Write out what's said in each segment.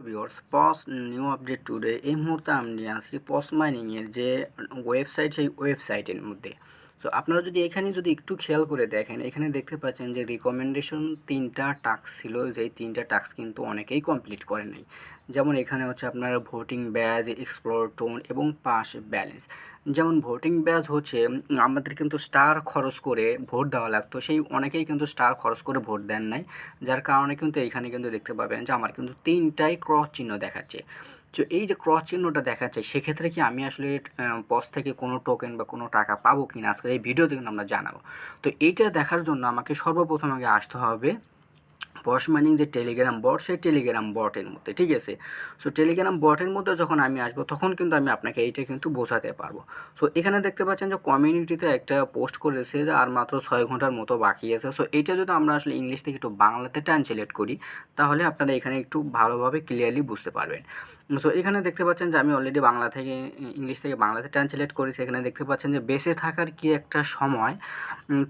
Viewers পস new update today এই মুহূর্তে আমি নিয়ে আসি পস মাইনিংয়ের যে ওয়েবসাইট সেই ওয়েবসাইটের মধ্যে। সো আপনারা যদি এখানে যদি একটু খেয়াল করে দেখেন, এখানে দেখতে পাচ্ছেন যে রিকমেন্ডেশন 3টা টাস্ক ছিল, যেই 3টা টাস্ক কিন্তু অনেকেই কমপ্লিট করে নাই। যেমন এখানে হচ্ছে আপনার ভোটিং ব্যাজ, এক্সপ্লোর টোন এবং পাস ব্যালেন্স। যেমন ভোটিং ব্যাজ হচ্ছে আমাদের কিন্তু স্টার খরচ করে ভোট দেওয়া লাগতো, সেই অনেকেই কিন্তু স্টার খরচ করে ভোট দেন নাই, যার কারণে কিন্তু এইখানে কিন্তু দেখতে পাবেন যে আমার কিন্তু 3টাই ক্রস চিহ্ন দেখাচ্ছে। তো এই যে ক্রস চিহ্নটা দেখাচ্ছে, সেক্ষেত্রে কি আমি আসলে পস থেকে কোনো টোকেন বা কোনো টাকা পাবো কি না, আজকে এই ভিডিওতে কিন্তু আমরা জানাবো। তো এইটা দেখার জন্য আমাকে সর্বপ্রথম আগে আসতে হবে পস মাইনিং যে টেলিগ্রাম বট, সেই টেলিগ্রাম বটের মধ্যে, ঠিক আছে। সো টেলিগ্রাম বটের মধ্যে যখন আমি আসবো, তখন কিন্তু আমি আপনাকে এইটা কিন্তু বোঝাতে পারবো। সো এখানে দেখতে পাচ্ছেন যে কমিউনিটিতে একটা পোস্ট করেছে যে আর মাত্র 6 ঘন্টার মতো বাকি আছে। সো এইটা যদি আমরা আসলে ইংলিশ থেকে একটু বাংলাতে ট্রান্সলেট করি, তাহলে আপনারা এখানে একটু ভালোভাবে ক্লিয়ারলি বুঝতে পারবেন। সো এখানে দেখতে পাচ্ছেন যে আমি অলরেডি বাংলা থেকে ইংলিশ থেকে বাংলাতে ট্রান্সলেট করেছি। এখানে দেখতে পাচ্ছেন যে বেঁচে থাকার কি একটা সময়,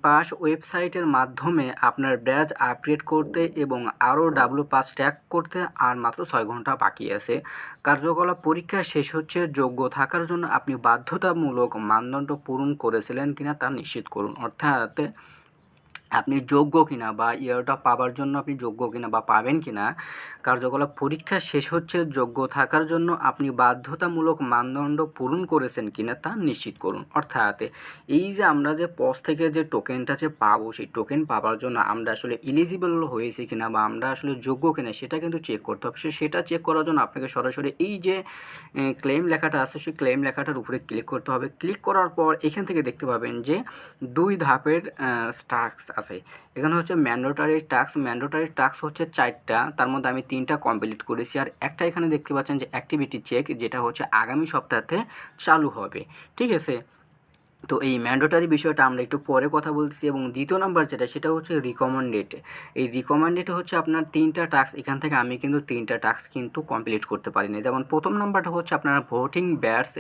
পাস ওয়েবসাইটের মাধ্যমে আপনার ব্যাজ আপগ্রেড করতে এবং আরও পাস ট্যাগ করতে আর মাত্র 6 ঘন্টা বাকি আছে। কার্যকলাপ পরীক্ষা শেষ হচ্ছে। যোগ্য থাকার জন্য আপনি বাধ্যতামূলক মানদণ্ড পূরণ করেছিলেন কিনা তা নিশ্চিত করুন। অর্থাৎ আপনি যোগ্য কিনা বা ইয়ারড্রপ পাওয়ার জন্য আপনি যোগ্য কিনা বা পাবেন কিনা, কার্যকলাপ পরীক্ষা শেষ হচ্ছে। যোগ্য থাকার জন্য আপনি বাধ্যতামূলক মানদণ্ড পূরণ করেছেন কিনা তা নিশ্চিত করুন। অর্থাৎ এই যে আমরা যে পস থেকে যে টোকেনটা যে পাবো, সেই টোকেন পাওয়ার জন্য আমরা আসলে এলিজিবল হয়েছি কিনা বা আমরা আসলে যোগ্য কিনা, সেটা কিন্তু চেক করতে হবে। সেটা চেক করার জন্য আপনাকে সরাসরি এই যে ক্লেম লেখাটা আছে, সেই ক্লেম লেখাটার উপরে ক্লিক করতে হবে। ক্লিক করার পর এখান থেকে দেখতে পাবেন যে 2 ধাপের টাস্ক আছে। এখানে হচ্ছে ম্যান্ডেটরি টাস্ক হচ্ছে 4টা, তার মধ্যে আমি 3টা কমপ্লিট করেছি। আর একটা এখানে দেখতে পাচ্ছেন যে অ্যাক্টিভিটি চেক, যেটা হচ্ছে আগামী সপ্তাহে চালু হবে, ঠিক আছে। তো এই ম্যান্ডেটরি বিষয়টা আমরা একটু পরে কথা বলছি। এবং দ্বিতীয় নাম্বার যেটা, সেটা হচ্ছে রিকমেন্ডেড। এই রিকমেন্ডেড হচ্ছে আপনার 3টা টাস্ক। এখান থেকে আমি কিন্তু 3টা টাস্ক কিন্তু কমপ্লিট করতে পারিনি। যেমন প্রথম নাম্বারটা হচ্ছে আপনার ভোটিং ব্যাটস,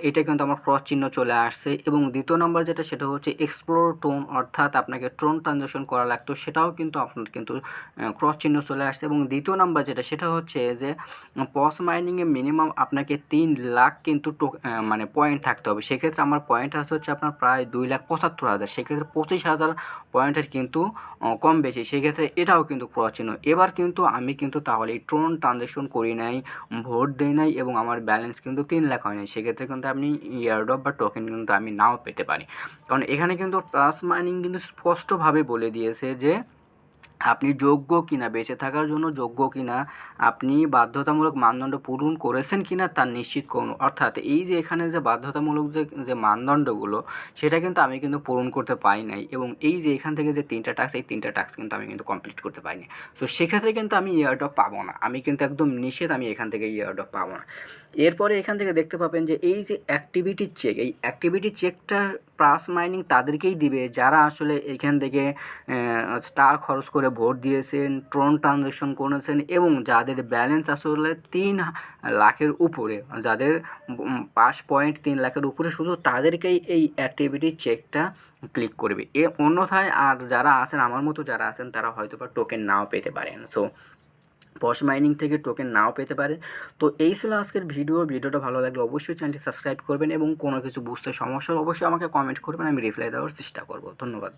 এটা কিন্তু আমার ক্রস চিহ্ন চলে আসছে। এবং দ্বিতীয় নাম্বার যেটা, সেটা হচ্ছে এক্সপ্লোর টোন, অর্থাৎ আপনাকে টোন ট্রানজ্যাকশন করা লাগতো, সেটাও কিন্তু আপনার কিন্তু ক্রস চিহ্ন চলে আসছে। এবং দ্বিতীয় নাম্বার যেটা, সেটা হচ্ছে যে পস মাইনিংয়ে মিনিমাম আপনাকে 3 লাখ কিন্তু মানে পয়েন্ট থাকতে হবে। সেক্ষেত্রে আমার পয়েন্ট আছে হচ্ছে আপনার প্রায় 2,75,000। সেক্ষেত্রে 25,000 পয়েন্টের কিন্তু কম বেশি, সেক্ষেত্রে এটাও কিন্তু ক্রস চিহ্ন। এবার কিন্তু আমি কিন্তু তাহলে এই টোন ট্রানজ্যাকশন করি নাই, ভোট দেই নাই এবং আমার ব্যালেন্স কিন্তু 3 লাখ হয় নাই। সেক্ষেত্রে কিন্তু আপনি ইয়ারড্রপ বা টোকেন কিন্তু আমি নাও পেতে পারি। কারণ এখানে কিন্তু পস মাইনিং কিন্তু স্পষ্টভাবে বলে দিয়েছে যে আপনি যোগ্য কিনা, বেঁচে থাকার জন্য যোগ্য কিনা, আপনি বাধ্যতামূলক মানদণ্ড পূরণ করেছেন কিনা তা নিশ্চিত করুন। অর্থাৎ এই যে এখানে যে বাধ্যতামূলক যে মানদণ্ডগুলো, সেটা কিন্তু আমি কিন্তু পূরণ করতে পারি নাই। এবং এই যে এখান থেকে যে 3টা টাস্ক, এই 3টা টাস্ক কিন্তু আমি কিন্তু কমপ্লিট করতে পারিনি। সো সেক্ষেত্রে কিন্তু আমি ইয়ারড্রপ পাবো না, আমি কিন্তু একদম নিষেধ, আমি এখান থেকে ইয়ারড্রপ পাবো না। এরপরে এখান থেকে দেখতে পাবেন যে এই যে অ্যাক্টিভিটি চেক, এই অ্যাক্টিভিটি চেকটার প্লাস মাইনিং তাদেরকেই দিবে যারা আসলে এখান থেকে স্টার খরচ করে ভোট দিয়েছেন, ট্রন ট্রানজ্যাকশন করেছেন এবং যাদের ব্যালেন্স আসলে 3 লাখের উপরে, যাদের পাস পয়েন্ট 3 লাখের উপরে, শুধু তাদেরকেই এই অ্যাক্টিভিটি চেকটা ক্লিক করবে। অন্যথায় আর যারা আছেন আমার মতো যারা আছেন, তারা হয়তো বা টোকেন নাও পেতে পারেন। সো পস মাইনিং থেকে টোকেন নাও পেতে পারে। তো এই ছিল আজকের ভিডিওটা ভালো লাগলে অবশ্যই চ্যানেলটি সাবস্ক্রাইব করবেন এবং কোনো কিছু বুঝতে সমস্যা হলে অবশ্যই আমাকে কমেন্ট করবেন, আমি রিপ্লাই দেওয়ার চেষ্টা করব। ধন্যবাদ।